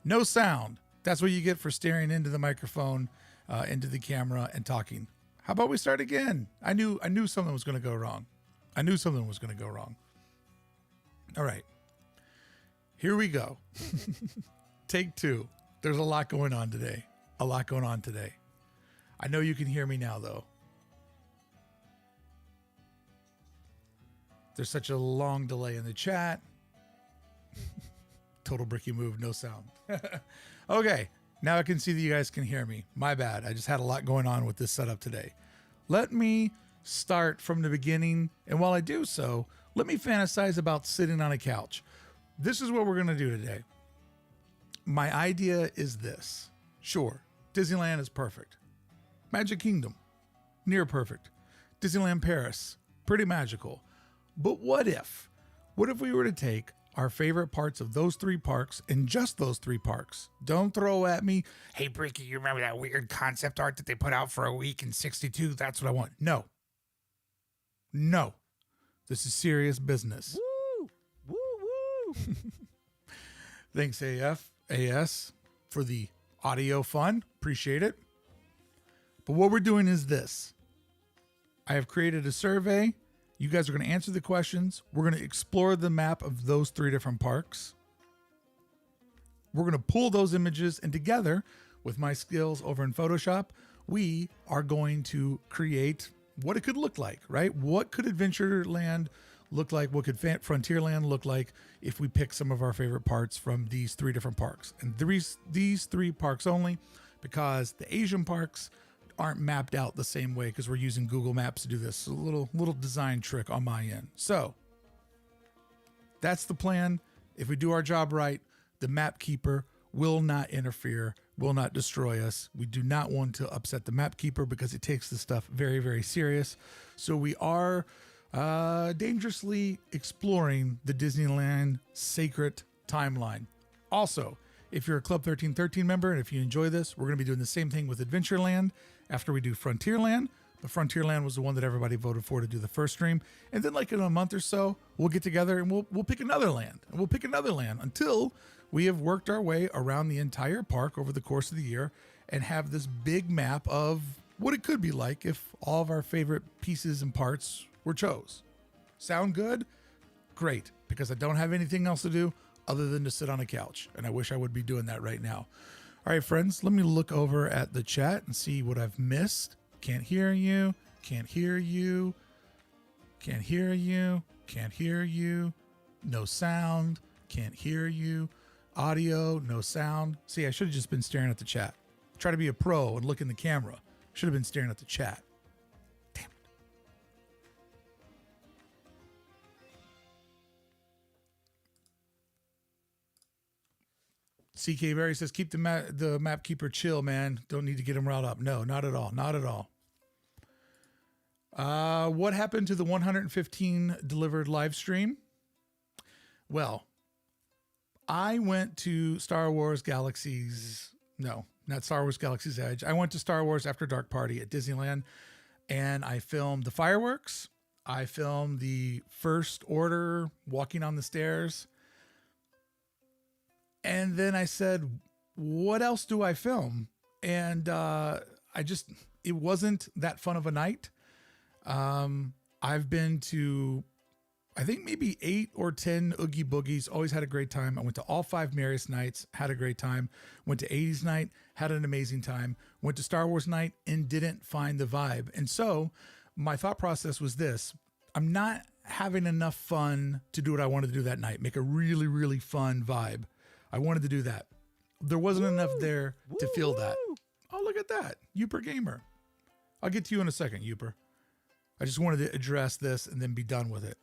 No sound. That's what you get for staring into the microphone, into the camera, and talking. How about we start again? I knew something was going to go wrong. I knew something was going to go wrong. All right. Here we go. Take 2. There's a lot going on today. I know you can hear me now, though. There's such a long delay in the chat. Total bricky move, no sound. Okay, now I can see that you guys can hear me. My bad. I just had a lot going on with this setup today. Let me start from the beginning, and while I do so, let me fantasize about sitting on a couch. This is what we're going to do today. My idea is this. Sure, Disneyland is perfect. Magic Kingdom, near perfect. Disneyland Paris, pretty magical. But what if we were to take our favorite parts of those 3 parks and just those 3 parks? Don't throw at me, hey, Bricky, you remember that weird concept art that they put out for a week in 62? That's what I want. No. This is serious business. Woo! Woo! Thanks, AS, for the audio fun. Appreciate it. But what we're doing is this. I have created a survey. You guys are going to answer the questions. We're going to explore the map of those 3 different parks. We're going to pull those images, and together with my skills over in Photoshop, we are going to create what it could look like, right? What could Adventureland look like? What could Frontierland look like if we pick some of our favorite parts from these 3 different parks? And these 3 parks only, because the Asian parks aren't mapped out the same way, because we're using Google Maps to do this. A little design trick on my end. So that's the plan. If we do our job right, the map keeper will not interfere, will not destroy us. We do not want to upset the map keeper because it takes this stuff very, very serious. So we are dangerously exploring the Disneyland sacred timeline. Also, if you're a Club 1313 member and if you enjoy this, we're going to be doing the same thing with Adventureland after we do Frontierland. But Frontierland was the one that everybody voted for to do the first stream. And then like in a month or so, we'll get together and we'll pick another land. And we'll pick another land until we have worked our way around the entire park over the course of the year and have this big map of what it could be like if all of our favorite pieces and parts were chose. Sound good? Great, because I don't have anything else to do other than to sit on a couch. And I wish I would be doing that right now. All right, friends, let me look over at the chat and see what I've missed. Can't hear you. Can't hear you. Can't hear you. Can't hear you. No sound. Can't hear you. Audio, no sound. See, I should have just been staring at the chat. Try to be a pro and look in the camera. Should have been staring at the chat. Damn it. CK Berry says, keep the map keeper chill, man. Don't need to get him riled up. No, not at all. Not at all. What happened to the 115 delivered live stream? Well, I went to Star Wars Galaxy's, no, not Star Wars Galaxy's Edge. I went to Star Wars After Dark Party at Disneyland, and I filmed the fireworks. I filmed the First Order walking on the stairs. And then I said, what else do I film? And it wasn't that fun of a night. I've been to, I think maybe 8 or 10 Oogie Boogies, always had a great time. I went to all 5 Marius nights, had a great time. Went to 80s night, had an amazing time. Went to Star Wars night and didn't find the vibe. And so my thought process was this: I'm not having enough fun to do what I wanted to do that night, make a really, really fun vibe. I wanted to do that. There wasn't enough there to feel that. Oh, look at that. Youper Gamer. I'll get to you in a second, Youper. I just wanted to address this and then be done with it.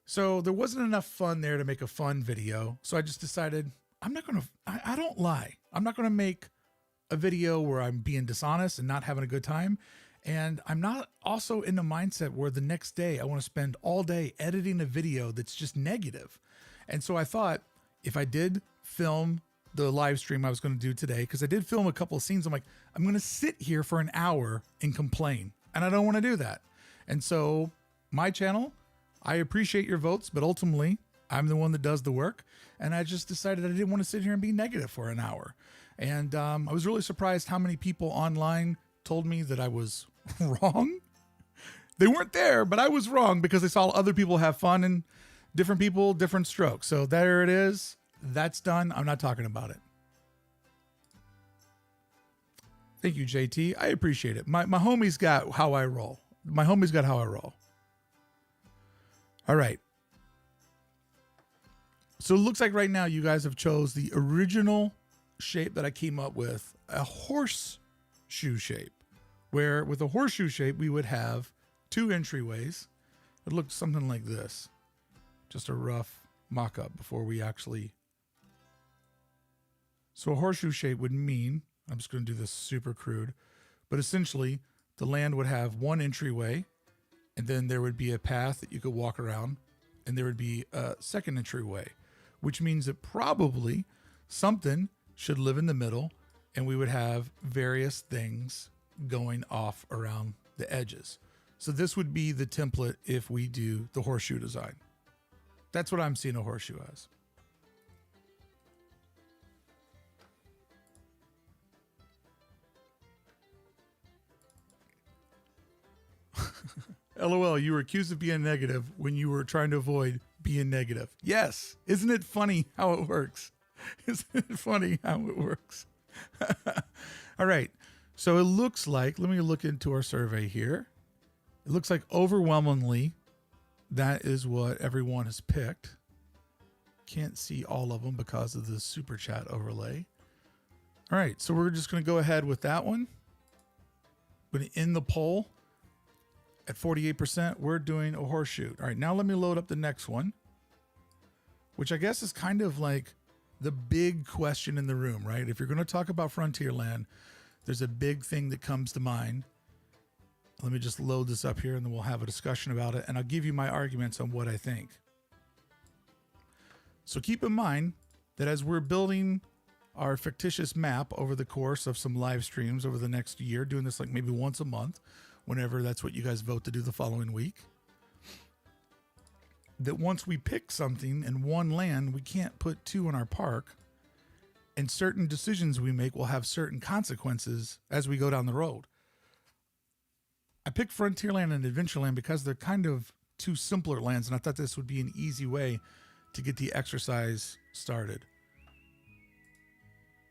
So there wasn't enough fun there to make a fun video. So I just decided I don't lie. I'm not going to make a video where I'm being dishonest and not having a good time. And I'm not also in the mindset where the next day I want to spend all day editing a video that's just negative. And so I thought if I did film the live stream I was going to do today, because I did film a couple of scenes, I'm like, I'm going to sit here for an hour and complain. And I don't want to do that. And so my channel, I appreciate your votes, but ultimately I'm the one that does the work. And I just decided I didn't want to sit here and be negative for an hour. And I was really surprised how many people online told me that I was wrong. They weren't there, but I was wrong because they saw other people have fun and different people, different strokes. So there it is. That's done. I'm not talking about it. Thank you, JT. I appreciate it. My homies got how I roll. All right. So it looks like right now you guys have chose the original shape that I came up with, a horseshoe shape, where with a horseshoe shape, we would have 2 entryways. It looked something like this. Just a rough mock-up before we actually... So a horseshoe shape would mean, I'm just going to do this super crude, but essentially the land would have 1 entryway, and then there would be a path that you could walk around, and there would be a second entryway, which means that probably something should live in the middle, and we would have various things going off around the edges. So this would be the template if we do the horseshoe design. That's what I'm seeing a horseshoe as. LOL, you were accused of being negative when you were trying to avoid being negative. Yes. Isn't it funny how it works? Isn't it funny how it works? All right. So it looks like, let me look into our survey here. It looks like overwhelmingly that is what everyone has picked. Can't see all of them because of the super chat overlay. All right. So we're just going to go ahead with that one. I'm going to end the poll. At 48%, we're doing a horseshoe. All right, now let me load up the next one, which I guess is kind of like the big question in the room, right? If you're going to talk about Frontierland, there's a big thing that comes to mind. Let me just load this up here and then we'll have a discussion about it, and I'll give you my arguments on what I think. So keep in mind that as we're building our fictitious map over the course of some live streams over the next year, doing this like maybe once a month, whenever that's what you guys vote to do the following week, that once we pick something in one land, we can't put 2 in our park, and certain decisions we make will have certain consequences as we go down the road. I picked Frontierland and Adventureland because they're kind of 2 simpler lands, and I thought this would be an easy way to get the exercise started.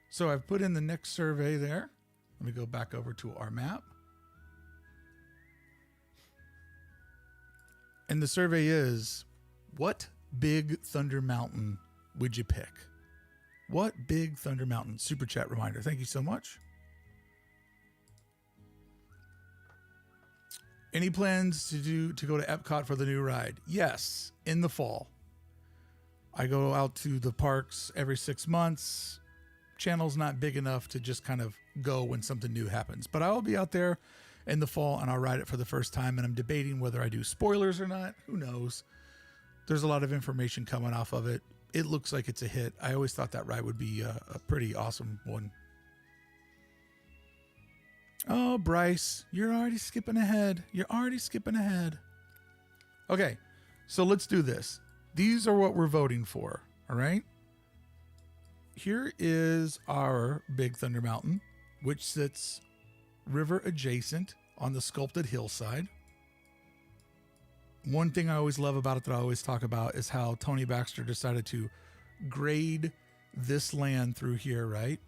So I've put in the next survey there. Let me go back over to our map. And the survey is, what big Thunder Mountain would you pick? What big Thunder Mountain? Super chat reminder. Thank you so much. Any plans to go to Epcot for the new ride? Yes, in the fall. I go out to the parks every 6 months. Channel's not big enough to just kind of go when something new happens, but I will be out there in the fall and I'll ride it for the first time, and I'm debating whether I do spoilers or not. Who knows? There's a lot of information coming off of it. It looks like it's a hit. I always thought that ride would be a pretty awesome one. Oh, Bryce, you're already skipping ahead. Okay, so let's do this. These are what we're voting for, all right? Here is our Big Thunder Mountain, which sits river adjacent on the sculpted hillside. One thing I always love about it that I always talk about is how Tony Baxter decided to grade this land through here, right?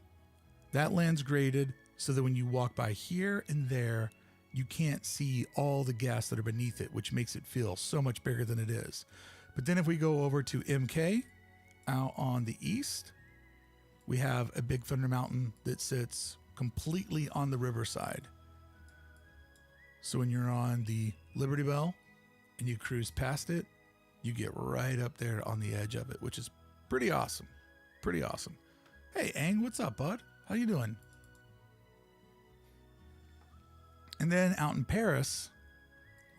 That land's graded so that when you walk by here and there, you can't see all the gas that are beneath it, which makes it feel so much bigger than it is. But then if we go over to MK out on the east, we have a Big Thunder Mountain that sits completely on the riverside. So when you're on the Liberty Bell and you cruise past it, you get right up there on the edge of it, which is pretty awesome. Hey, Ang, what's up, bud? How you doing? And then out in Paris,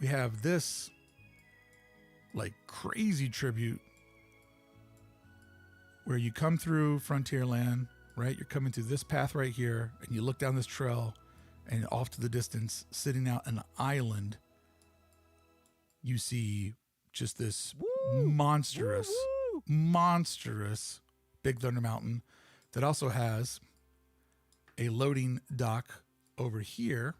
we have this like crazy tribute where you come through Frontierland, right? You're coming through this path right here, and you look down this trail, and off to the distance, sitting out an island, you see just this monstrous monstrous Big Thunder Mountain that also has a loading dock over here.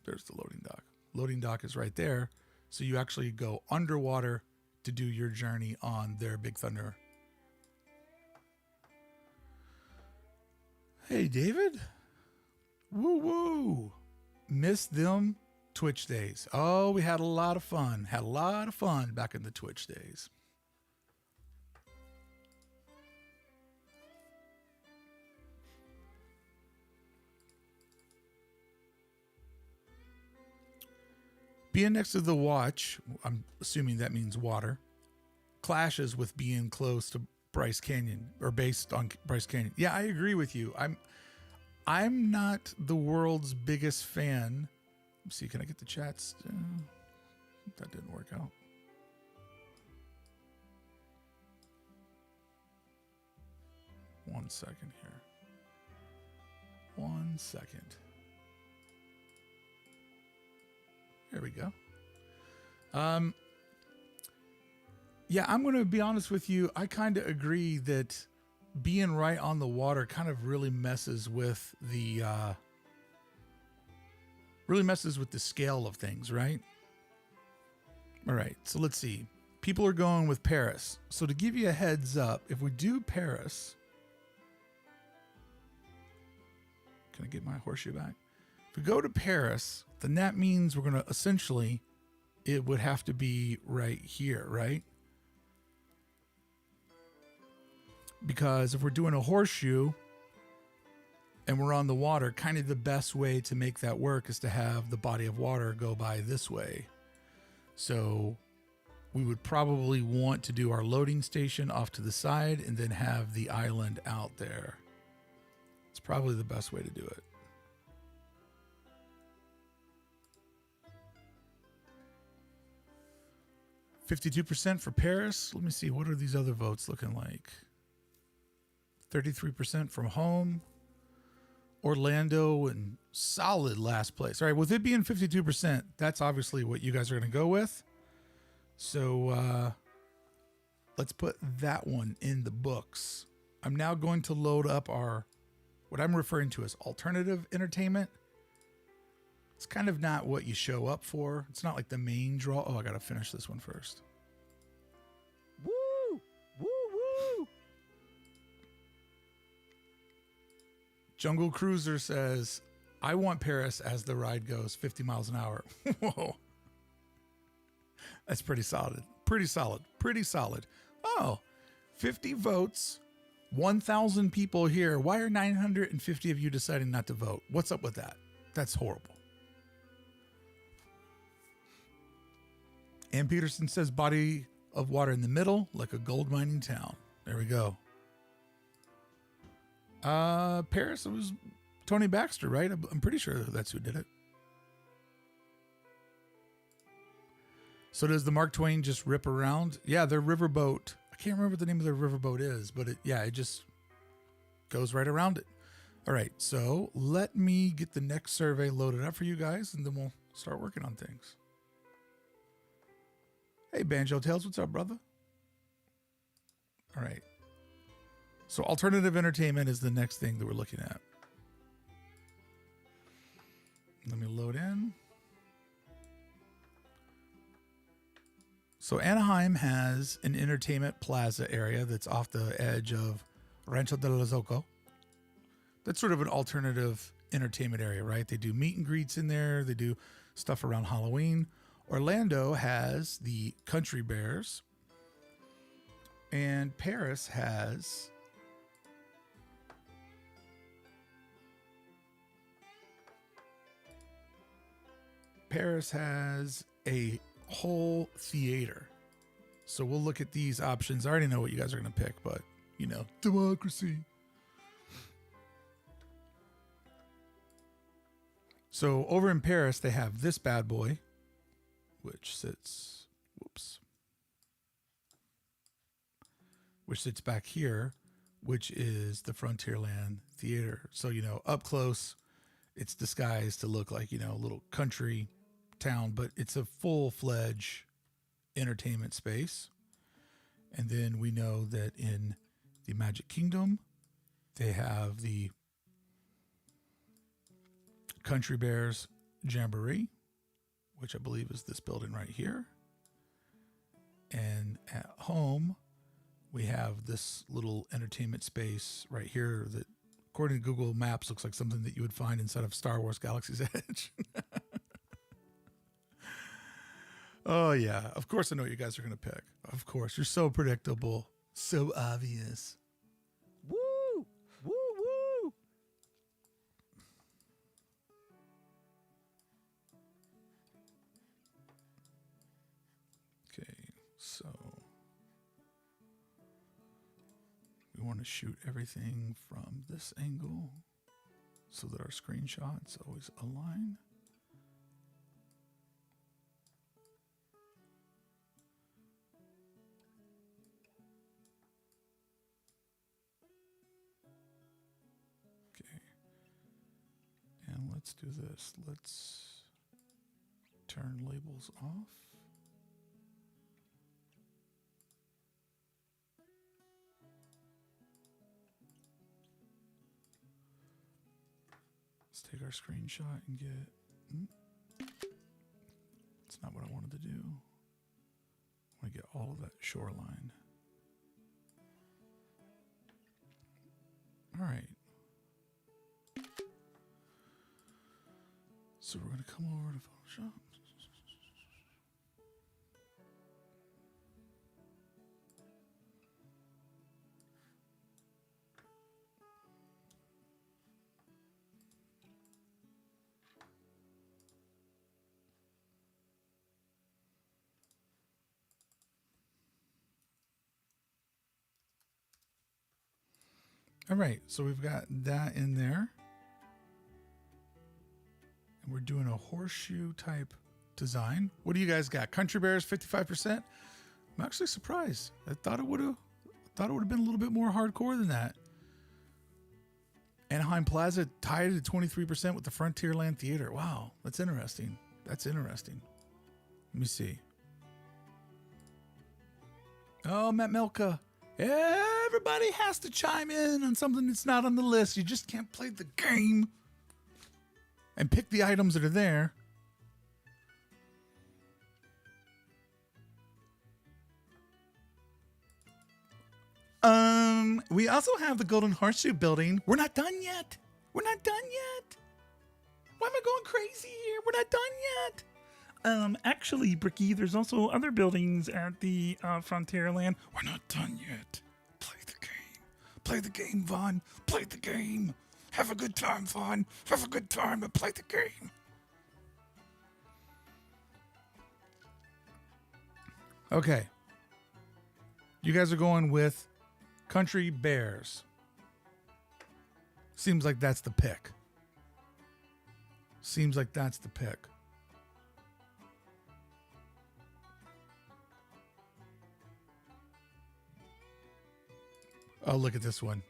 There's the loading dock. Loading dock is right there. So you actually go underwater to do your journey on their Big Thunder. Hey, David. Woo woo. Missed them Twitch days. Oh, we had a lot of fun. Had a lot of fun back in the Twitch days. Being next to the watch, I'm assuming that means water, clashes with being close to Bryce Canyon or based on Bryce Canyon. Yeah, I agree with you. I'm not the world's biggest fan. Let's see, can I get the chats? That didn't work out. One second here. 1 second. There we go. Yeah, I'm going to be honest with you. I kind of agree that being right on the water kind of really messes with the scale of things, right? All right, so let's see. People are going with Paris. So to give you a heads up, if we do Paris, can I get my horseshoe back? If we go to Paris, then that means we're going to essentially, it would have to be right here, right? Because if we're doing a horseshoe and we're on the water, kind of the best way to make that work is to have the body of water go by this way. So we would probably want to do our loading station off to the side and then have the island out there. It's probably the best way to do it. %52 for Paris. Let me see. What are these other votes looking like? 33% from home. Orlando in solid last place. All right, with it being 52%, that's obviously what you guys are going to go with. So let's put that one in the books. I'm now going to load up our, what I'm referring to as alternative entertainment. It's kind of not what you show up for. It's not like the main draw. Oh, I got to finish this one first. Woo! Woo woo! Jungle Cruiser says, I want Paris as the ride goes 50 miles an hour. Whoa. That's pretty solid. Pretty solid. Pretty solid. Oh, 50 votes, 1,000 people here. Why are 950 of you deciding not to vote? What's up with that? That's horrible. Ann Peterson says body of water in the middle, like a gold mining town. There we go. Paris, it was Tony Baxter, right? I'm pretty sure that's who did it. So does the Mark Twain just rip around? Yeah, their riverboat. I can't remember what the name of their riverboat is, but it just goes right around it. All right, so let me get the next survey loaded up for you guys, and then we'll start working on things. Hey, Banjo Tales, what's up, brother? All right. So alternative entertainment is the next thing that we're looking at. Let me load in. So Anaheim has an entertainment plaza area that's off the edge of Rancho de los Zoco. That's sort of an alternative entertainment area, right? They do meet and greets in there. They do stuff around Halloween. Orlando has the Country Bears. And Paris has a whole theater. So we'll look at these options. I already know what you guys are going to pick, but you know, democracy. So over in Paris, they have this bad boy, which sits back here, which is the Frontierland Theater. So, you know, up close, it's disguised to look like, you know, a little country town, but it's a full-fledged entertainment space. And then we know that in the Magic Kingdom, they have the Country Bears Jamboree, which I believe is this building right here. And at home, we have this little entertainment space right here that, according to Google Maps, looks like something that you would find inside of Star Wars Galaxy's Edge. Oh, yeah. Of course I know what you guys are going to pick. Of course. You're so predictable. So obvious. Woo! Woo woo! Okay, so we want to shoot everything from this angle so that our screenshots always align. Okay, and let's do this. Let's turn labels off. Let's take our screenshot and get... That's not what I wanted to do. I want to get all of that shoreline. All right. So we're going to come over to Photoshop. All right, so we've got that in there. And we're doing a horseshoe type design. What do you guys got? Country Bears 55%? I'm actually surprised. I thought it would have been a little bit more hardcore than that. Anaheim Plaza tied at 23% with the Frontierland Theater. Wow, that's interesting. That's interesting. Let me see. Oh, Matt Milka. Everybody has to chime in on something that's not on the list. You just can't play the game and pick the items that are there. We also have the Golden Horseshoe building. We're not done yet. We're not done yet. Why am I going crazy here? We're not done yet. Actually, Bricky, there's also other buildings at the Frontierland. We're not done yet. Play the game. Play the game, Vaughn. Play the game. Have a good time, Vaughn. Have a good time and play the game. Okay. You guys are going with Country Bears. Seems like that's the pick. Seems like that's the pick. Oh, look at this one.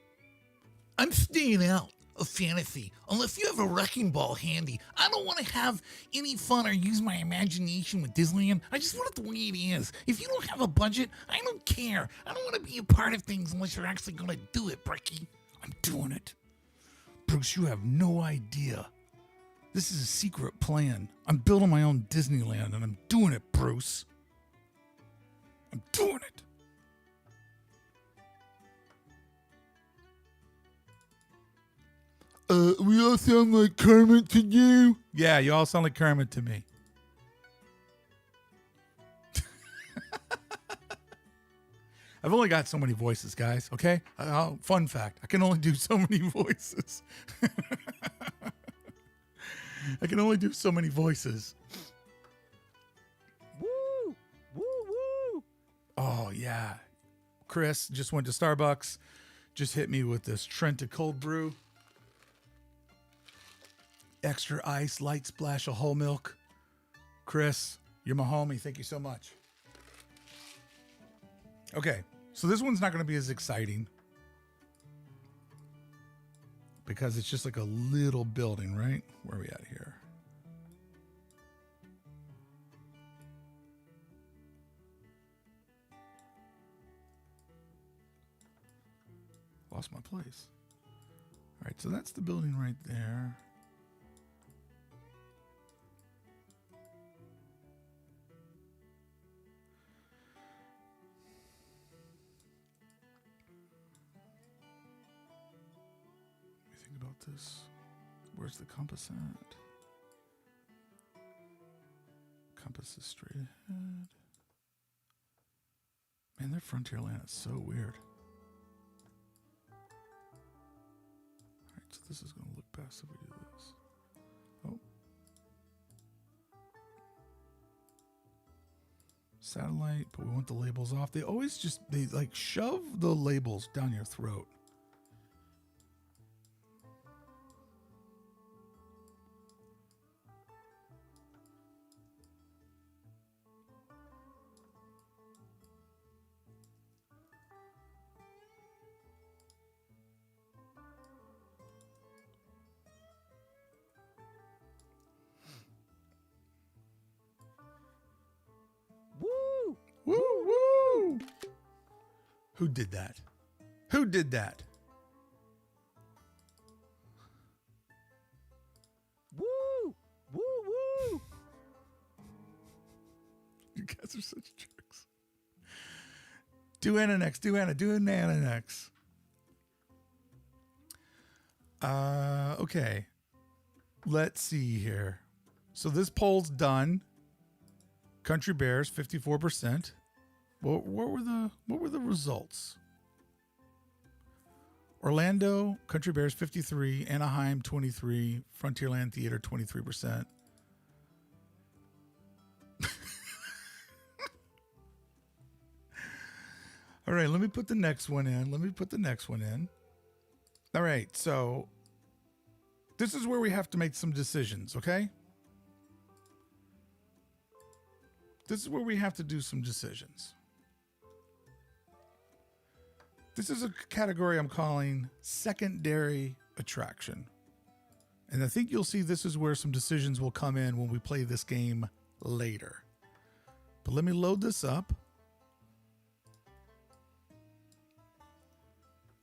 I'm staying out of fantasy unless you have a wrecking ball handy. I don't want to have any fun or use my imagination with Disneyland. I just want it the way it is. If you don't have a budget, I don't care. I don't want to be a part of things unless you're actually going to do it, Bricky. I'm doing it. Bruce, you have no idea. This is a secret plan. I'm building my own Disneyland and I'm doing it, Bruce. I'm doing it. We all sound like Kermit to you? Yeah, you all sound like Kermit to me. I've only got so many voices, guys, okay? Fun fact, I can only do so many voices. I can only do so many voices. Woo! Woo woo! Oh, yeah. Chris just went to Starbucks, just hit me with this Trenta cold brew. Extra ice, light splash of whole milk. Chris, you're my homie. Thank you so much. Okay, so this one's not going to be as exciting because it's just like a little building, right? Where are we at here? Lost my place. All right, so that's the building right there. Let me think about this. Where's the compass at? Compass is straight ahead. Man, their Frontierland is so weird. Alright, so this is going to look best if we do this. Oh. Satellite, but we want the labels off. They always just, they like shove the labels down your throat. Woo! Woo woo! Who did that? Who did that? Woo! Woo woo! You guys are such jerks. Do Anna next. Do Anna next. Okay. Let's see here. So this poll's done. Country Bears 54%. What were the results? Orlando, Country Bears 53, Anaheim 23, Frontierland Theater 23%. All right, let me put the next one in. All right, so this is where we have to make some decisions, okay? This is where we have to do some decisions. This is a category I'm calling secondary attraction. And I think you'll see this is where some decisions will come in when we play this game later. But let me load this up.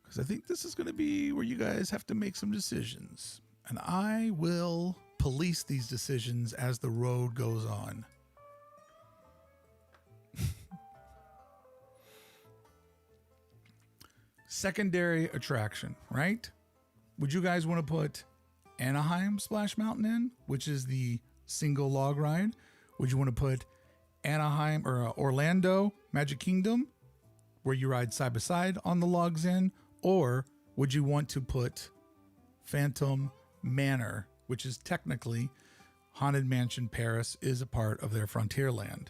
Because I think this is going to be where you guys have to make some decisions. And I will police these decisions as the road goes on. Secondary attraction, right? Would you guys want to put Anaheim Splash Mountain in, which is the single log ride? Would you want to put Anaheim or Orlando Magic Kingdom, where you ride side by side on the logs in? Or would you want to put Phantom Manor, which is technically Haunted Mansion Paris is a part of their Frontierland?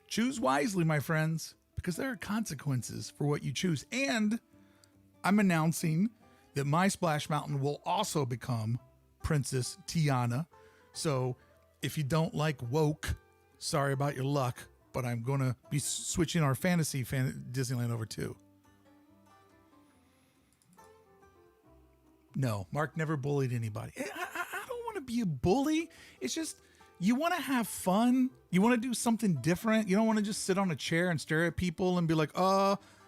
Choose wisely, my friends, because there are consequences for what you choose. And I'm announcing that my Splash Mountain will also become Princess Tiana. So if you don't like woke, sorry about your luck, but I'm going to be switching our fantasy Disneyland over too. No, Mark never bullied anybody. I don't want to be a bully. It's just, you want to have fun. You want to do something different. You don't want to just sit on a chair and stare at people and be like,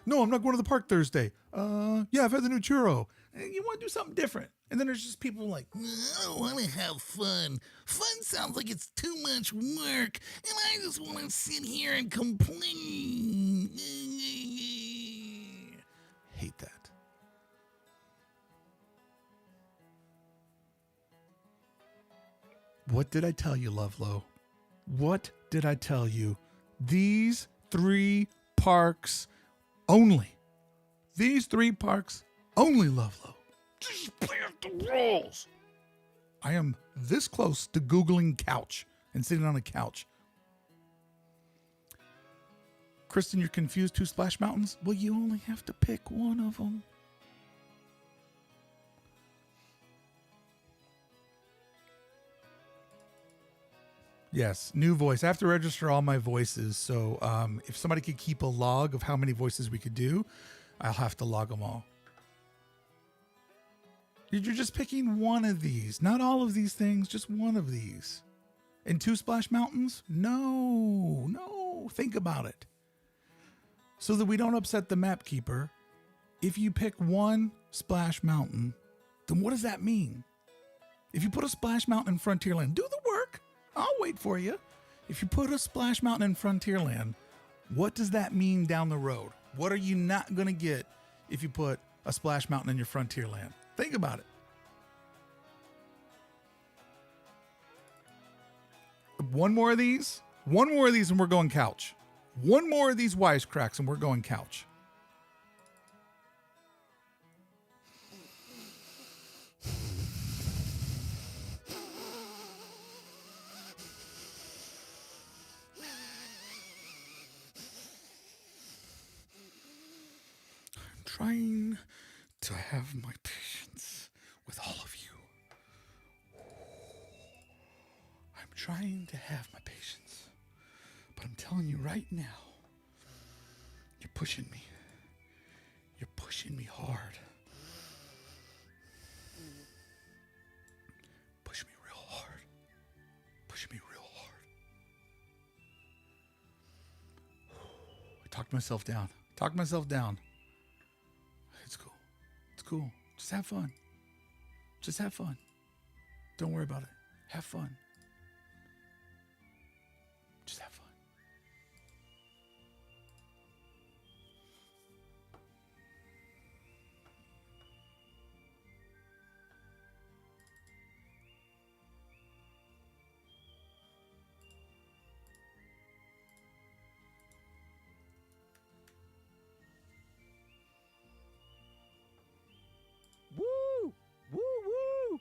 no, I'm not going to the park Thursday. Yeah, I've had the new churro. You want to do something different. And then there's just people like, I don't want to have fun. Fun sounds like it's too much work, and I just want to sit here and complain. hate that. What did I tell you, Lovelow? What did I tell you? These 3 parks only. These 3 parks only, Lovelow. Just play out the rules. I am this close to Googling couch and sitting on a couch. Kristen, you're confused 2 Splash Mountains? Well, you only have to pick one of them. Yes, new voice. I have to register all my voices. So if somebody could keep a log of how many voices we could do, I'll have to log them all. You're just picking one of these. Not all of these things, just one of these. And 2 Splash Mountains? No. Think about it. So that we don't upset the map keeper, If you pick one Splash Mountain, then what does that mean? If you put a Splash Mountain in Frontierland, do the work. I'll wait for you. If you put a Splash Mountain in Frontierland, what does that mean down the road? What are you not going to get if you put a Splash Mountain in your Frontierland? Think about it. One more of these, and we're going couch. One more of these wisecracks, and we're going couch. I'm trying to have my patience with all of you. I'm trying to have my patience, but I'm telling you right now, you're pushing me. You're pushing me hard. Push me real hard. Push me real hard. I talked myself down. Talked myself down. It's cool. It's cool. Just have fun. Just have fun. Don't worry about it. Have fun. Just have fun. Woo! Woo woo!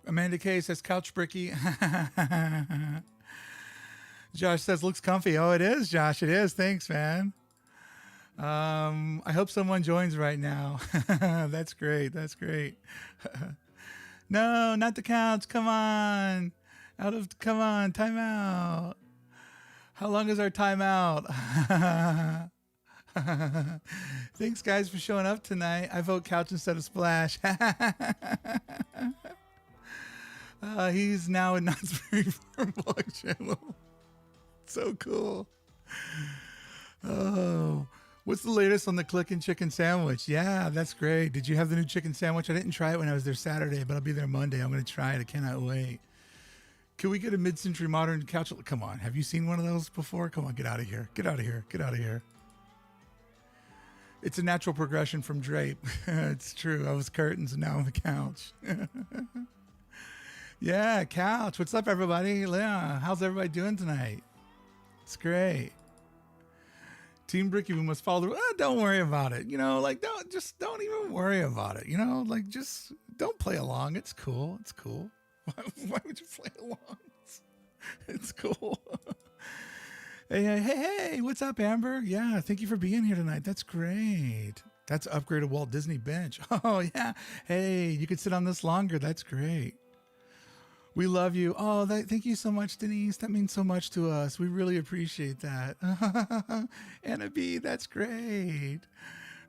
Amanda K says couch bricky. Josh says looks comfy. Oh, it is, Josh. It is. Thanks, man. I hope someone joins right now. That's great. That's great. No, not the couch. Come on. Come on. Time out. How long is our timeout? Thanks, guys, for showing up tonight. I vote couch instead of splash. He's now in Knott's Berry Farm vlog channel. So cool. Oh, what's the latest on the clickin' chicken sandwich? Yeah, that's great. Did you have the new chicken sandwich? I didn't try it when I was there Saturday, but I'll be there Monday. I'm going to try it. I cannot wait. Can we get a mid-century modern couch? Come on. Have you seen one of those before? Come on, get out of here. Get out of here. Get out of here. It's a natural progression from drape. It's true. I was curtains and now I'm the couch. Yeah, couch. What's up, everybody? Yeah, how's everybody doing tonight? It's great. Team Bricky, we must follow the. Don't worry about it. You know, like don't even worry about it. You know, like just don't play along. It's cool. It's cool. Why would you play along? It's cool. Hey, what's up, Amber? Yeah, thank you for being here tonight. That's great. That's upgraded Walt Disney bench. Oh, yeah. Hey, you could sit on this longer. That's great. We love you. Oh, thank you so much, Denise. That means so much to us. We really appreciate that. Anna B, that's great.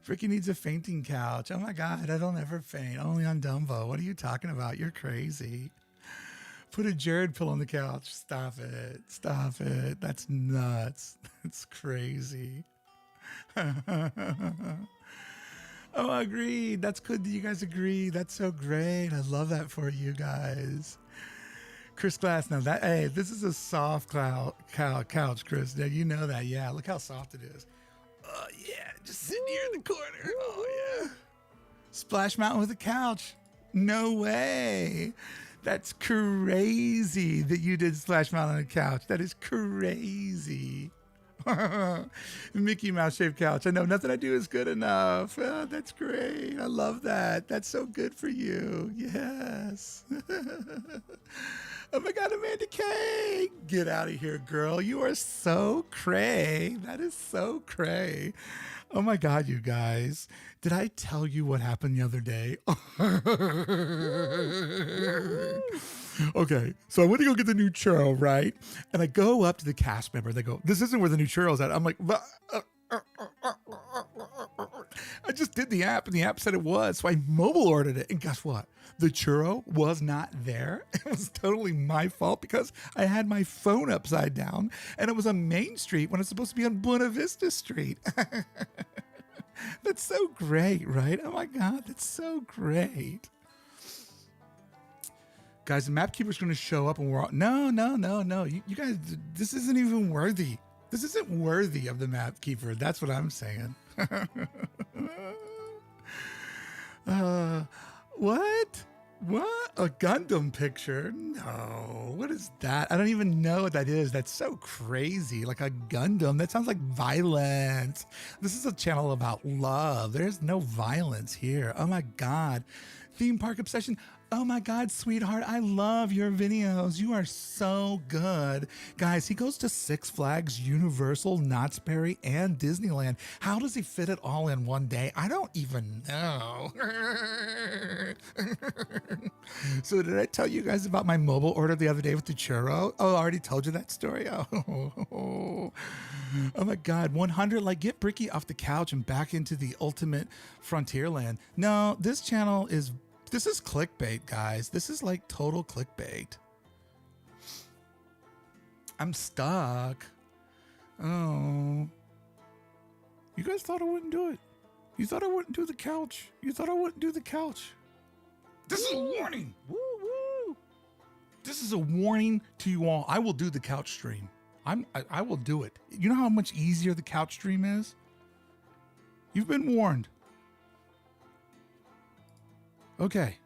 Ricky needs a fainting couch. Oh, my God. I don't ever faint. Only on Dumbo. What are you talking about? You're crazy. Put a Jared pill on the couch. Stop it. Stop it. That's nuts. That's crazy. Oh, agreed. That's good that you guys agree. That's so great. I love that for you guys. Chris Glass, now that, hey, this is a soft couch, Chris. Now you know that. Yeah, look how soft it is. Oh, yeah. Just sitting here in the corner. Oh, yeah. Splash Mountain with a couch. No way. That's crazy that you did Splash Mountain on a couch. That is crazy. Mickey Mouse shaped couch. I know nothing I do is good enough. Oh, that's great. I love that. That's so good for you. Yes. Oh my God, Amanda K. Get out of here, girl. You are so cray. That is so cray. Oh my God, you guys. Did I tell you what happened the other day? Okay, so I went to go get the new churro, right? And I go up to the cast member. They go, "This isn't where the new churro's at." I'm like, I just did the app, and the app said it was. So I mobile ordered it. And guess what? The churro was not there. It was totally my fault because I had my phone upside down, and it was on Main Street when it's supposed to be on Buena Vista Street. That's so great, right? Oh my God, that's so great. Guys, the map keeper's going to show up and we're all, no. You guys, this isn't even worthy. This isn't worthy of the map keeper. That's what I'm saying. What? What? A Gundam picture? No. What is that? I don't even know what that is. That's so crazy. Like a Gundam. That sounds like violence. This is a channel about love. There's no violence here. Oh my God. Theme park obsession. Oh my God, sweetheart, I love your videos. You are so good. Guys, he goes to Six Flags, Universal, Knott's Berry, and Disneyland. How does he fit it all in one day? I don't even know. So did I tell you guys about my mobile order the other day with the churro? Oh, I already told you that story. Oh my God, 100, like get Bricky off the couch and back into the ultimate Frontierland. No, this channel is... This is clickbait, guys. This is like total clickbait. I'm stuck. Oh. You guys thought I wouldn't do it. You thought I wouldn't do the couch. You thought I wouldn't do the couch. This is a warning. Woo woo. This is a warning to you all. I will do the couch stream. I will do it. You know how much easier the couch stream is? You've been warned. Okay.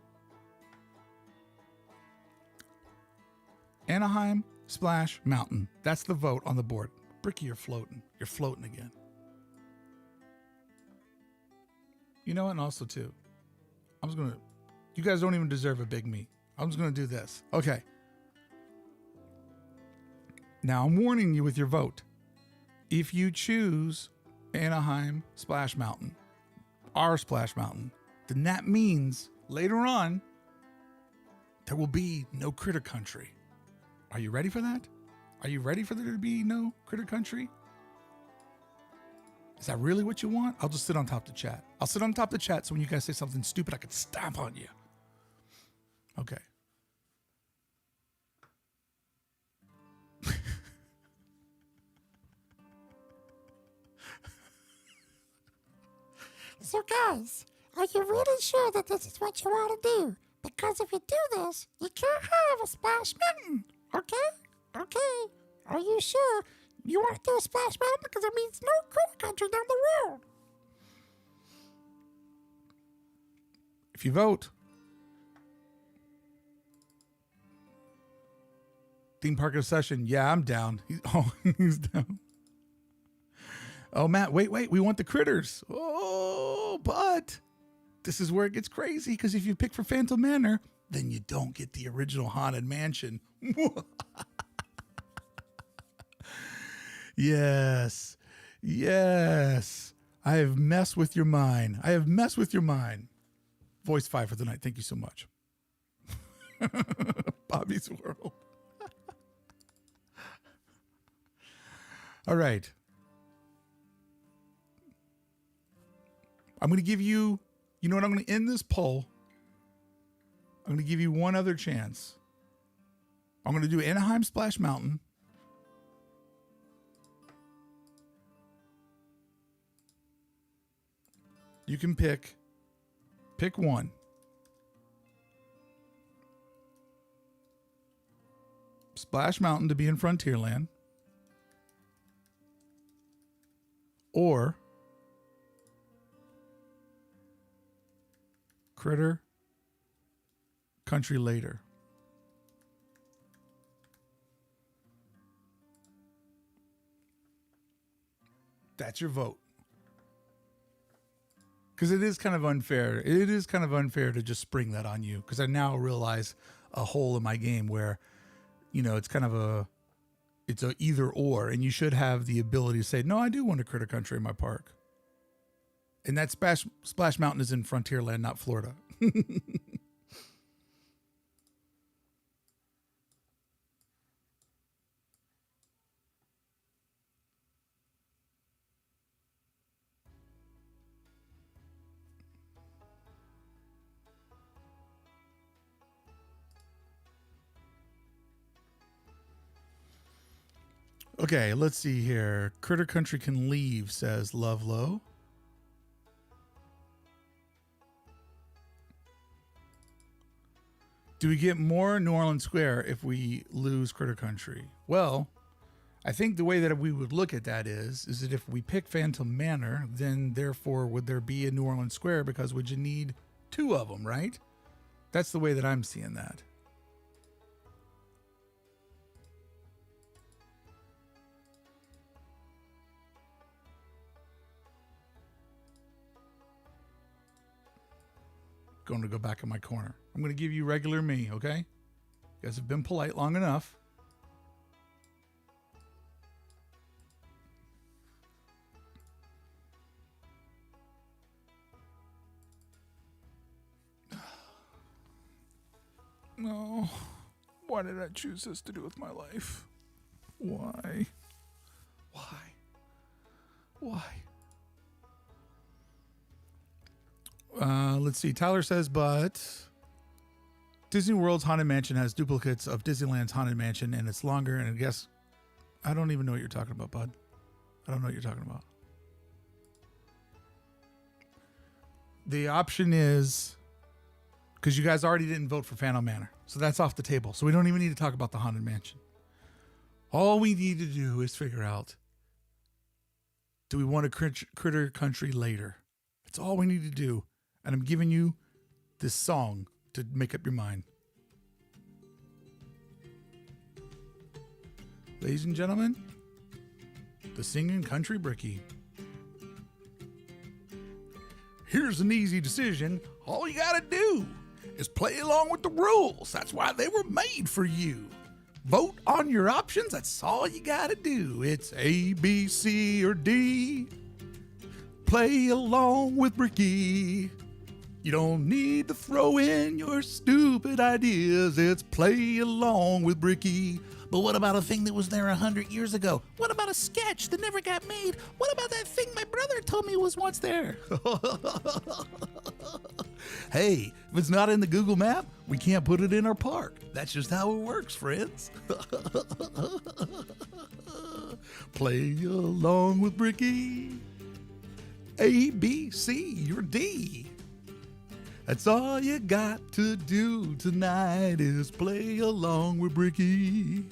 Anaheim, Splash Mountain. That's the vote on the board. Bricky, you're floating. You're floating again. You know what? And also, too, you guys don't even deserve a big me. I'm just going to do this. Okay. Now, I'm warning you with your vote. If you choose Anaheim, Splash Mountain, our Splash Mountain, then that means later on, there will be no Critter Country. Are you ready for that? Are you ready for there to be no Critter Country? Is that really what you want? I'll just sit on top of the chat. I'll sit on top of the chat so when you guys say something stupid, I can stomp on you. Okay. So guys, are you really sure that this is what you want to do? Because if you do this, you can't have a Splash Mountain. Okay? Okay. Are you sure you want to do a Splash Mountain? Because it means no Critter Country down the road. If you vote, theme park obsession. Yeah, I'm down. He's down. Oh, Matt, wait. We want the critters. Oh, but this is where it gets crazy because if you pick for Phantom Manor, then you don't get the original Haunted Mansion. Yes. I have messed with your mind. Voice 5 for the night. Thank you so much. Bobby's World. All right. I'm going to give you, you know what? I'm going to end this poll. I'm going to give you one other chance. I'm going to do Anaheim Splash Mountain. You can pick one. Splash Mountain to be in Frontierland. Or Critter Country later. That's your vote. Because it is kind of unfair. It is kind of unfair to just spring that on you. Because I now realize a hole in my game where, you know, it's kind of it's a either or, and you should have the ability to say, no, I do want a Critter Country in my park. And that Splash Mountain is in Frontierland, not Florida. Okay, let's see here. Critter Country can leave, says Love Low. Do we get more New Orleans Square if we lose Critter Country? Well, I think the way that we would look at that is that if we pick Phantom Manor, then therefore would there be a New Orleans Square, because would you need two of them, right? That's the way that I'm seeing that. Going to go back in my corner. I'm going to give you regular me, okay? You guys have been polite long enough. No. Why did I choose this to do with my life? Why? Why? Let's see. Tyler says, but Disney World's Haunted Mansion has duplicates of Disneyland's Haunted Mansion, and it's longer. And I guess I don't even know what you're talking about, bud. I don't know what you're talking about. The option is, because you guys already didn't vote for Phantom Manor, so that's off the table. So we don't even need to talk about the Haunted Mansion. All we need to do is figure out, do we want a Critter Country later? That's all we need to do. And I'm giving you this song to make up your mind. Ladies and gentlemen, the Singing Country Brickie. Here's an easy decision. All you gotta do is play along with the rules. That's why they were made for you. Vote on your options. That's all you gotta do. It's A, B, C, or D. Play along with Brickie. You don't need to throw in your stupid ideas. It's play along with Brickie. But what about a thing that was there 100 years ago? What about a sketch that never got made? What about that thing my brother told me was once there? Hey, if it's not in the Google map, we can't put it in our park. That's just how it works, friends. Play along with Brickie. A, B, C, or D. That's all you got to do tonight is play along with Brickie.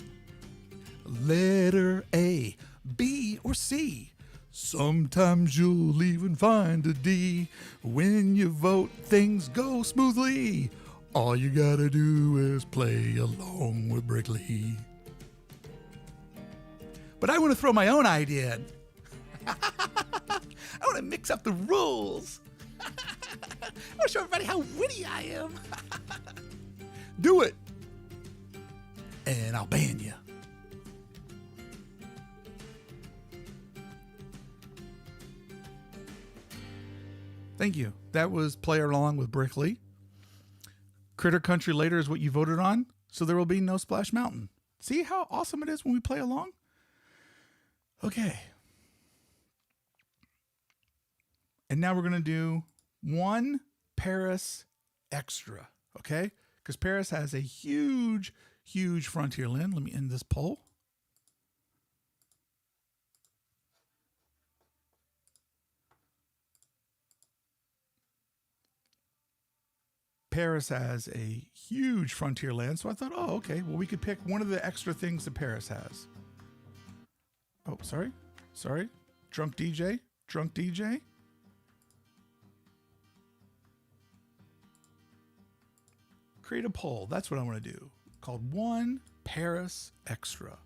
Letter A, B, or C. Sometimes you'll even find a D. When you vote, things go smoothly. All you gotta do is play along with Brickie. But I want to throw my own idea in. I want to mix up the rules. I want to show everybody how witty I am. Do it. And I'll ban you. Thank you. That was Play Along with Brickley. Critter Country later is what you voted on, so there will be no Splash Mountain. See how awesome it is when we play along? Okay. And now we're going to do one Paris extra, okay? Because Paris has a huge, huge Frontierland. Let me end this poll. Paris has a huge Frontierland, so I thought, oh, okay, well, we could pick one of the extra things that Paris has. Oh, sorry. Drunk DJ. Create a poll. That's what I want to do. Called One Paris Extra.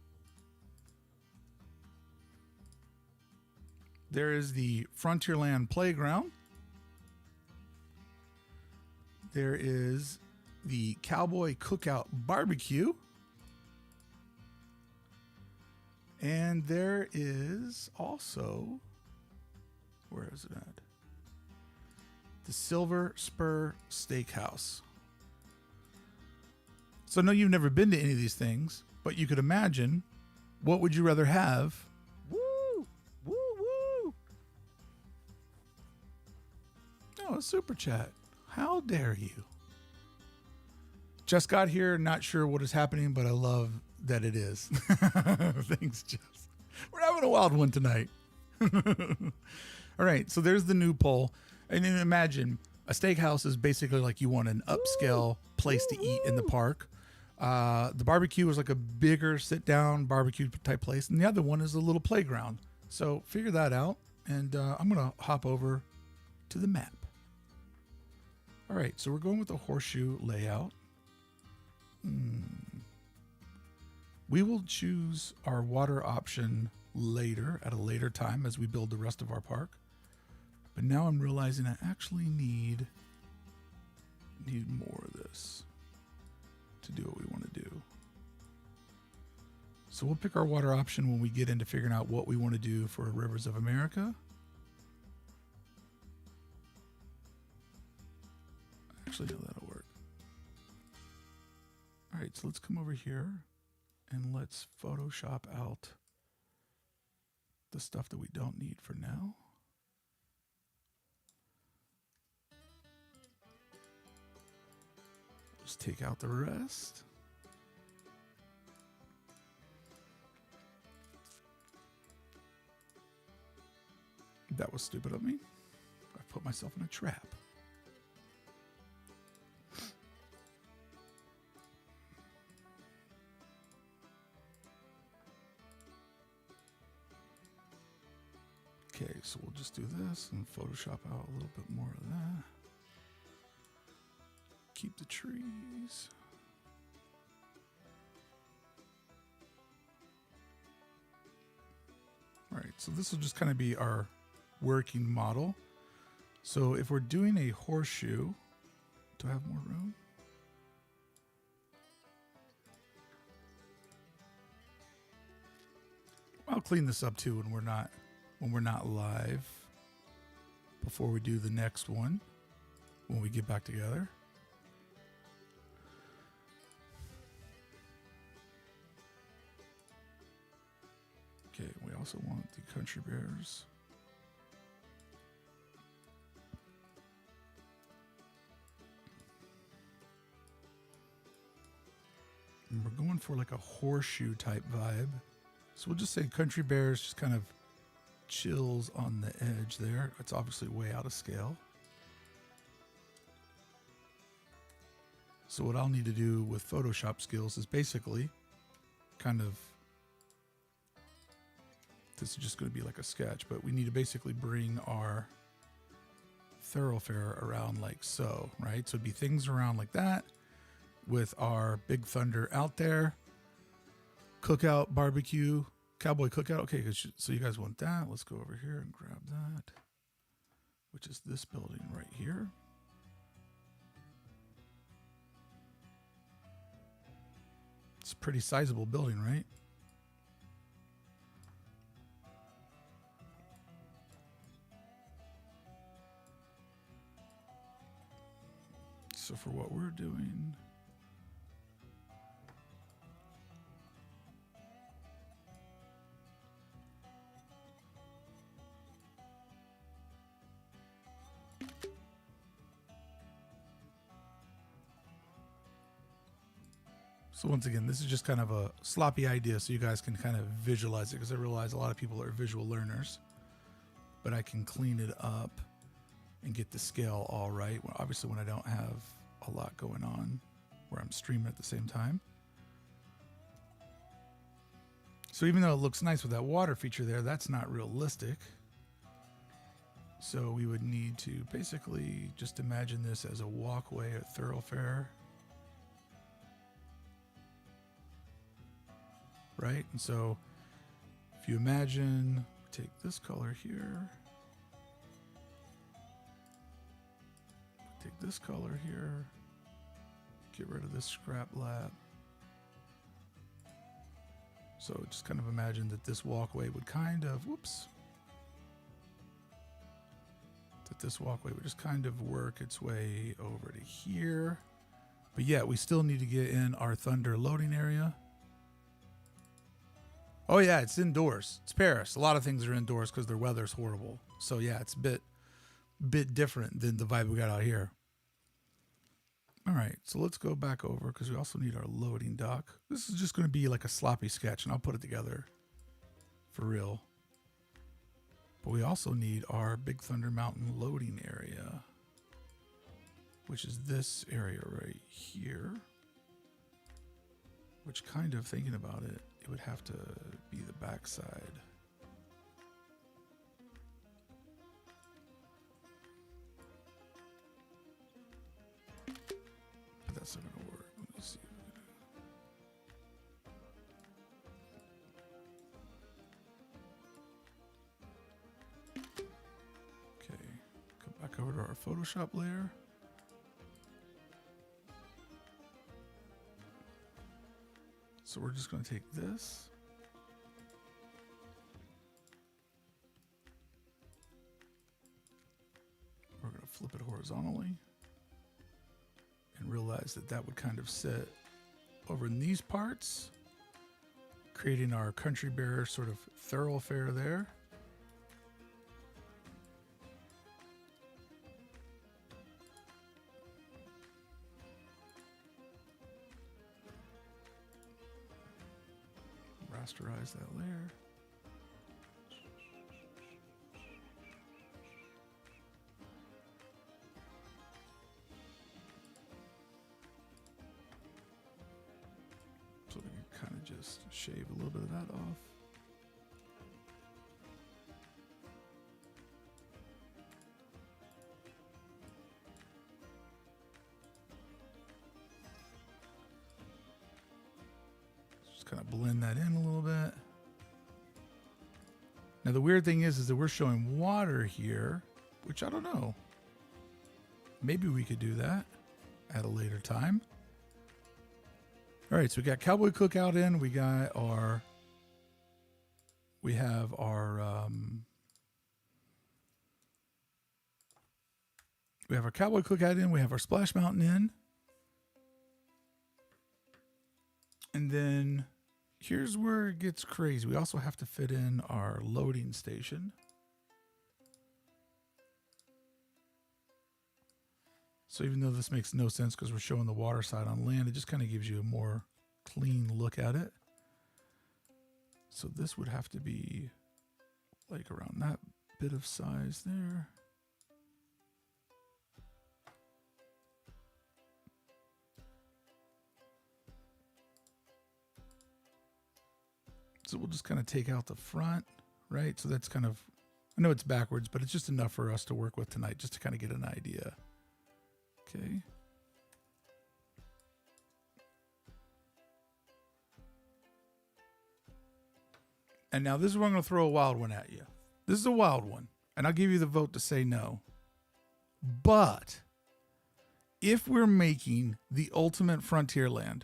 There is the Frontierland Playground. There is the Cowboy Cookout Barbecue. And there is also, where is it at? The Silver Spur Steakhouse. So I know you've never been to any of these things, but you could imagine, what would you rather have? Woo! Woo woo! Oh, a super chat. How dare you? Just got here, not sure what is happening, but I love that it is. Thanks, Jess. We're having a wild one tonight. All right, so there's the new poll. And then imagine a steakhouse is basically like you want an upscale place to eat in the park. The barbecue is like a bigger sit-down barbecue type place, and the other one is a little playground. So figure that out, and I'm going to hop over to the map. All right, so we're going with the horseshoe layout. We will choose our water option later, at a later time, as we build the rest of our park. But now I'm realizing I actually need more of this to do what we want to do. So we'll pick our water option when we get into figuring out what we want to do for Rivers of America. Actually, no, that'll work. All right, so let's come over here and let's Photoshop out the stuff that we don't need for now. Just take out the rest. That was stupid of me. I put myself in a trap. Okay, so we'll just do this and Photoshop out a little bit more of that. Keep the trees. All right, so this will just kind of be our working model. So if we're doing a horseshoe, do I have more room? I'll clean this up too when we're not live, before we do the next one, when we get back together. Okay, we also want the country bears. And we're going for like a horseshoe type vibe. So we'll just say country bears, just kind of chills on the edge there. It's obviously way out of scale. So what I'll need to do with Photoshop skills is basically kind of, this is just going to be like a sketch, but we need to basically bring our thoroughfare around like so, right? So it'd be things around like that with our Big Thunder out there. Cookout, barbecue, cowboy cookout. Okay, so you guys want that. Let's go over here and grab that, which is this building right here. It's a pretty sizable building, right? So for what we're doing, So once again, this is just kind of a sloppy idea so you guys can kind of visualize it, because I realize a lot of people are visual learners. But I can clean it up and get the scale all right. Well, obviously when I don't have a lot going on where I'm streaming at the same time. So even though it looks nice with that water feature there, that's not realistic. So we would need to basically just imagine this as a walkway, a thoroughfare. Right? And so if you imagine, take this color here, take this color here, get rid of this scrap lap. So just kind of imagine that this walkway would kind of, that this walkway would just kind of work its way over to here. But yet we still need to get in our Thunder loading area. Oh yeah, it's indoors. It's Paris. A lot of things are indoors because their weather's horrible. So yeah, it's a bit different than the vibe we got out here. All right, so let's go back over because we also need our loading dock. This is just going to be like a sloppy sketch, and I'll put it together for real. But we also need our Big Thunder Mountain loading area, which is this area right here. Which kind of, thinking about it, it would have to be the backside. But that's not going to work. Let me see. Okay, come back over to our Photoshop layer. So we're just going to take this. We're going to flip it horizontally and realize that that would kind of sit over in these parts, creating our country bear sort of thoroughfare there. Rasterize that layer. So we can kind of just shave a little bit of that off. Kind of blend that in a little bit. Now the weird thing is that we're showing water here, which I don't know. Maybe we could do that at a later time. All right, so we got Cowboy Cookout in. We have our Cowboy Cookout in. We have our Splash Mountain in. And then here's where it gets crazy. We also have to fit in our loading station. So even though this makes no sense because we're showing the water side on land, it just kind of gives you a more clean look at it. So this would have to be like around that bit of size there. So we'll just kind of take out the front, right? So that's kind of, I know it's backwards, but it's just enough for us to work with tonight, just to kind of get an idea. Okay. And now this is where I'm going to throw a wild one at you. This is a wild one, and I'll give you the vote to say no. But if we're making the ultimate Frontierland,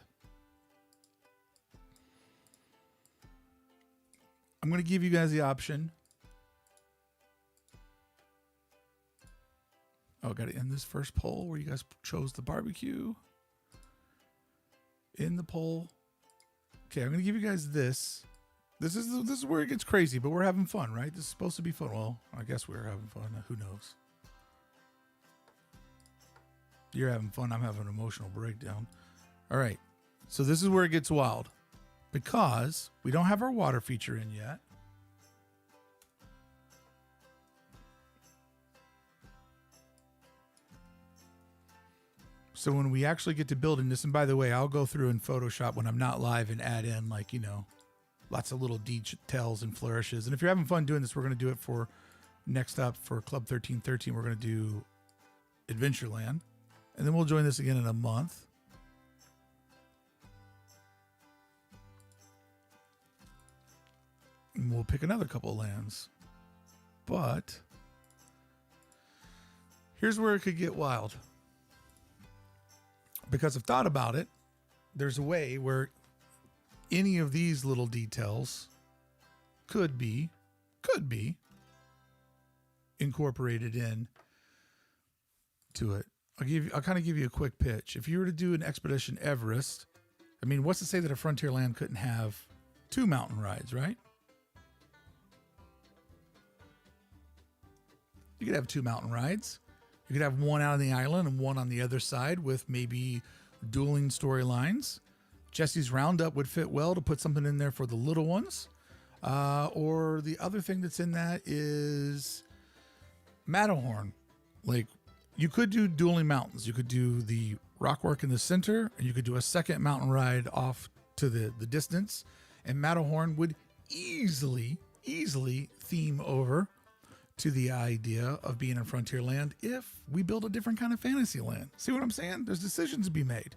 I'm going to give you guys the option. Oh, got to end this first poll where you guys chose the barbecue. In the poll. Okay, I'm going to give you guys this. This is where it gets crazy, but we're having fun, right? This is supposed to be fun. Well, I guess we're having fun. Who knows? You're having fun. I'm having an emotional breakdown. All right. So this is where it gets wild, because we don't have our water feature in yet. So when we actually get to building this, and by the way, I'll go through in Photoshop when I'm not live and add in, like, you know, lots of little details and flourishes. And if you're having fun doing this, we're going to do it for next up for Club 1313. We're going to do Adventureland, and then we'll join this again in a month. And we'll pick another couple of lands. But here's where it could get wild. Because I've thought about it, there's a way where any of these little details could be incorporated in to it. I'll kind of give you a quick pitch. If you were to do an Expedition Everest, I mean, what's to say that a Frontierland couldn't have 2 mountain rides, right? You could have 2 mountain rides. You could have one out on the island and one on the other side with maybe dueling storylines. Jesse's Roundup would fit well to put something in there for the little ones. Or the other thing that's in that is Matterhorn. Like, you could do dueling mountains. You could do the rock work in the center, and you could do a second mountain ride off to the distance. And Matterhorn would easily theme over to the idea of being in Frontierland if we build a different kind of fantasy land. See what I'm saying? There's decisions to be made.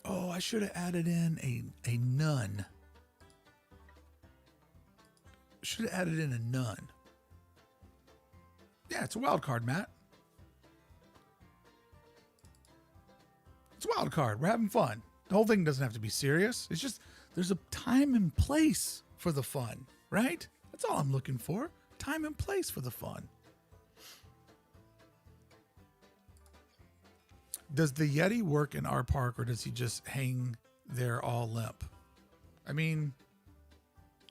Oh, I should have added in a nun. Should have added in a nun. Yeah, it's a wild card, Matt. It's a wild card. We're having fun. The whole thing doesn't have to be serious. It's just there's a time and place for the fun, right? That's all I'm looking for. Time and place for the fun. Does the Yeti work in our park, or does he just hang there all limp? I mean,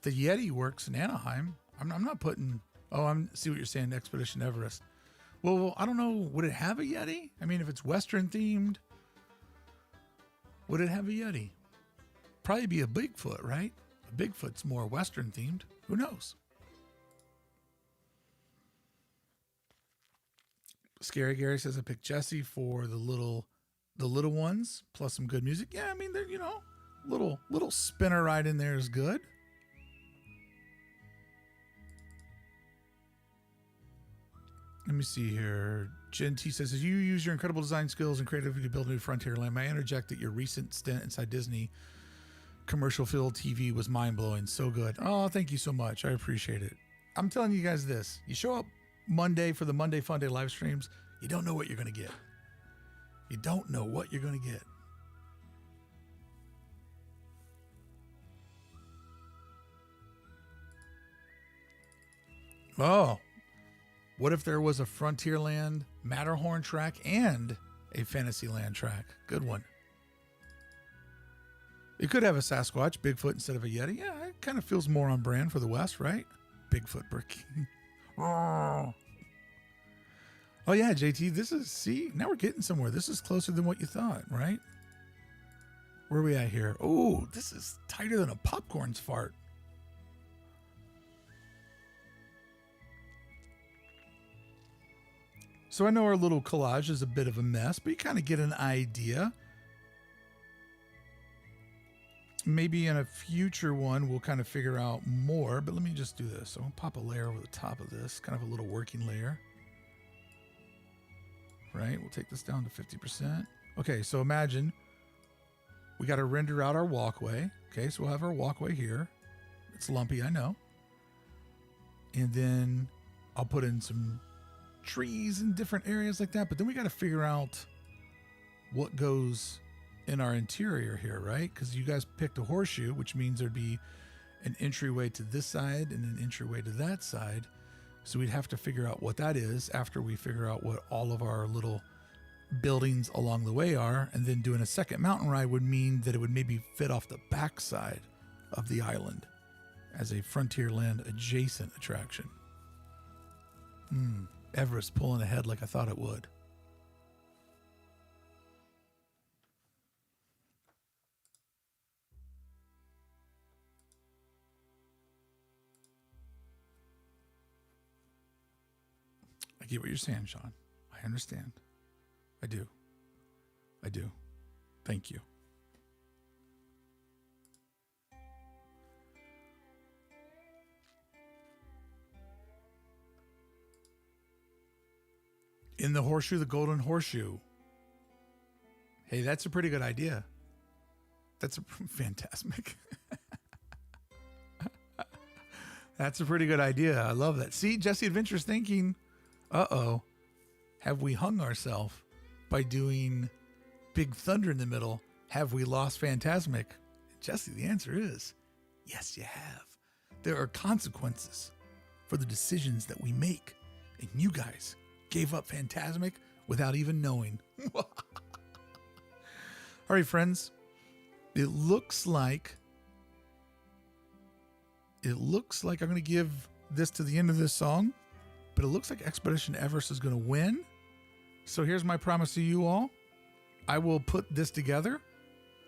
the Yeti works in Anaheim. I'm not putting... Oh, see what you're saying, Expedition Everest. Well, I don't know. Would it have a Yeti? I mean, if it's Western themed, would it have a Yeti? Probably be a Bigfoot, right? A Bigfoot's more Western themed. Who knows? Scary Gary says I picked Jesse for the little ones plus some good music. Yeah, I mean, they're, you know, little spinner ride in there is good. Let me see here. Jen T says, as you use your incredible design skills and creativity to build a new Frontierland, may I interject that your recent stint inside Disney commercial field TV was mind-blowing. So good. Oh, thank you so much. I appreciate it. I'm telling you guys this. You show up Monday for the Monday Fun Day live streams, you don't know what you're going to get. You don't know what you're going to get. Oh, what if there was a Frontierland Matterhorn track and a Fantasyland track? Good one. It could have a Sasquatch, Bigfoot instead of a Yeti. Yeah, it kind of feels more on brand for the West, right? Bigfoot breaking. Oh yeah, JT, see, now we're getting somewhere. This is closer than what you thought, right? Where are we at here? Oh, this is tighter than a popcorn's fart. So I know our little collage is a bit of a mess, but you kind of get an idea. Maybe in a future one, we'll kind of figure out more, but let me just do this. So I'll pop a layer over the top of this, kind of a little working layer. Right, we'll take this down to 50%. Okay, so imagine we got to render out our walkway. Okay, so we'll have our walkway here. It's lumpy, I know. And then I'll put in some trees in different areas like that, but then we got to figure out what goes in our interior here, right? Because you guys picked a horseshoe, which means there'd be an entryway to this side and an entryway to that side. So we'd have to figure out what that is after we figure out what all of our little buildings along the way are. And then doing a second mountain ride would mean that it would maybe fit off the backside of the island as a Frontierland adjacent attraction. Everest pulling ahead like I thought it would. I get what you're saying, Sean. I understand. I do. I do. Thank you. In the horseshoe, the golden horseshoe. Hey, that's a pretty good idea. That's a fantastic. That's a pretty good idea. I love that. See, Jesse Adventures thinking, uh-oh, have we hung ourselves by doing Big Thunder in the middle? Have we lost Phantasmic? Jesse, the answer is, yes, you have. There are consequences for the decisions that we make. And you guys gave up Phantasmic without even knowing. All right, friends. It looks like I'm going to give this to the end of this song, but it looks like Expedition Everest is going to win. So here's my promise to you all. I will put this together.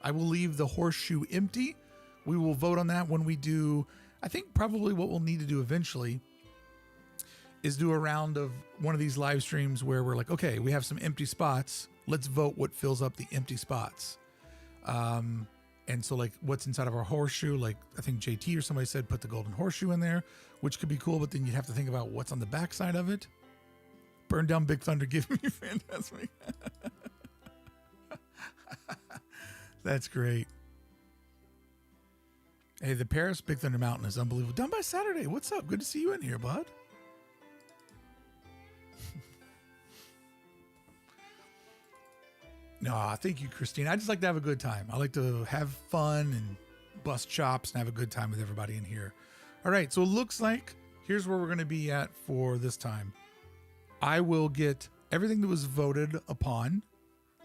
I will leave the horseshoe empty. We will vote on that when we do. I think probably what we'll need to do eventually is do a round of one of these live streams where we're like, okay, we have some empty spots. Let's vote what fills up the empty spots. And so like what's inside of our horseshoe, like I think JT or somebody said, put the golden horseshoe in there, which could be cool, but then you'd have to think about what's on the backside of it. Burn down Big Thunder, give me Phantasmic. That's great. Hey, the Paris Big Thunder Mountain is unbelievable. Done by Saturday. What's up? Good to see you in here, bud. No, thank you, Christine. I just like to have a good time. I like to have fun and bust chops and have a good time with everybody in here. All right, so it looks like here's where we're going to be at for this time. I will get everything that was voted upon.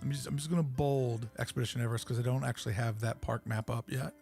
I'm just going to bold Expedition Everest because I don't actually have that park map up yet.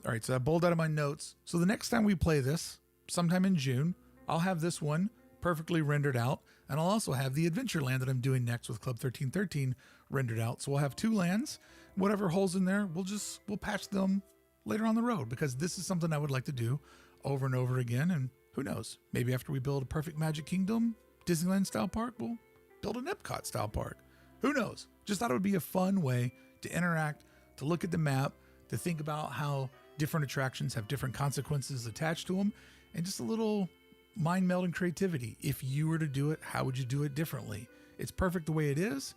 All right, so I bold out of my notes. So the next time we play this, sometime in June, I'll have this one perfectly rendered out. And I'll also have the Adventureland that I'm doing next with Club 1313 rendered out. So we'll have two lands. Whatever holes in there, we'll patch them later on the road because this is something I would like to do over and over again. And who knows, maybe after we build a perfect Magic Kingdom Disneyland style park, we'll build an Epcot style park. Who knows? Just thought it would be a fun way to interact, to look at the map, to think about how different attractions have different consequences attached to them, and just a little mind meld and creativity. If you were to do it, how would you do it differently? It's perfect the way it is,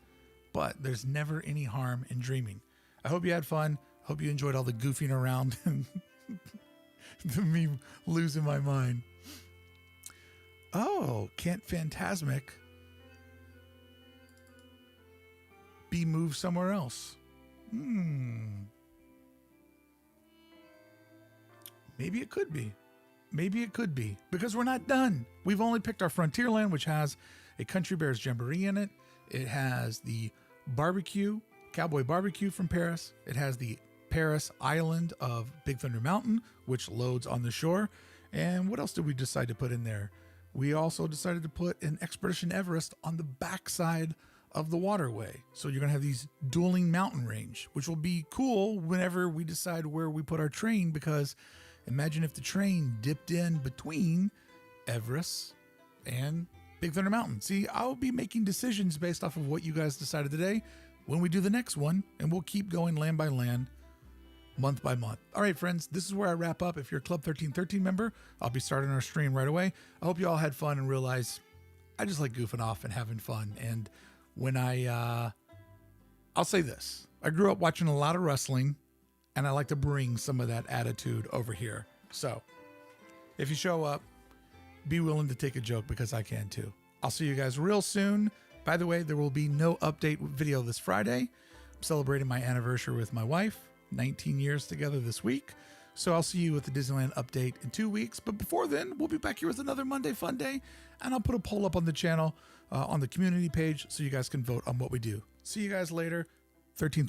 but there's never any harm in dreaming. I hope you had fun. I hope you enjoyed all the goofing around and me losing my mind. Oh, can't Phantasmic be moved somewhere else? Maybe it could be. Maybe it could be because we're not done. We've only picked our Frontierland, which has a Country Bears Jamboree in it. It has the barbecue, Cowboy Barbecue from Paris. It has the Paris Island of Big Thunder Mountain, which loads on the shore. And what else did we decide to put in there? We also decided to put an Expedition Everest on the backside of the waterway. So you're going to have these dueling mountain range, which will be cool whenever we decide where we put our train, because imagine if the train dipped in between Everest and Big Thunder Mountain. See, I'll be making decisions based off of what you guys decided today when we do the next one, and we'll keep going land by land, month by month. All right, friends, this is where I wrap up. If you're a Club 1313 member, I'll be starting our stream right away. I hope you all had fun and realize I just like goofing off and having fun. And when I'll say this, I grew up watching a lot of wrestling, and I like to bring some of that attitude over here. So if you show up, be willing to take a joke because I can too. I'll see you guys real soon. By the way, there will be no update video this Friday. I'm celebrating my anniversary with my wife, 19 years together this week. So I'll see you with the Disneyland update in 2 weeks. But before then, we'll be back here with another Monday Fun Day. And I'll put a poll up on the channel, on the community page, so you guys can vote on what we do. See you guys later. 1313.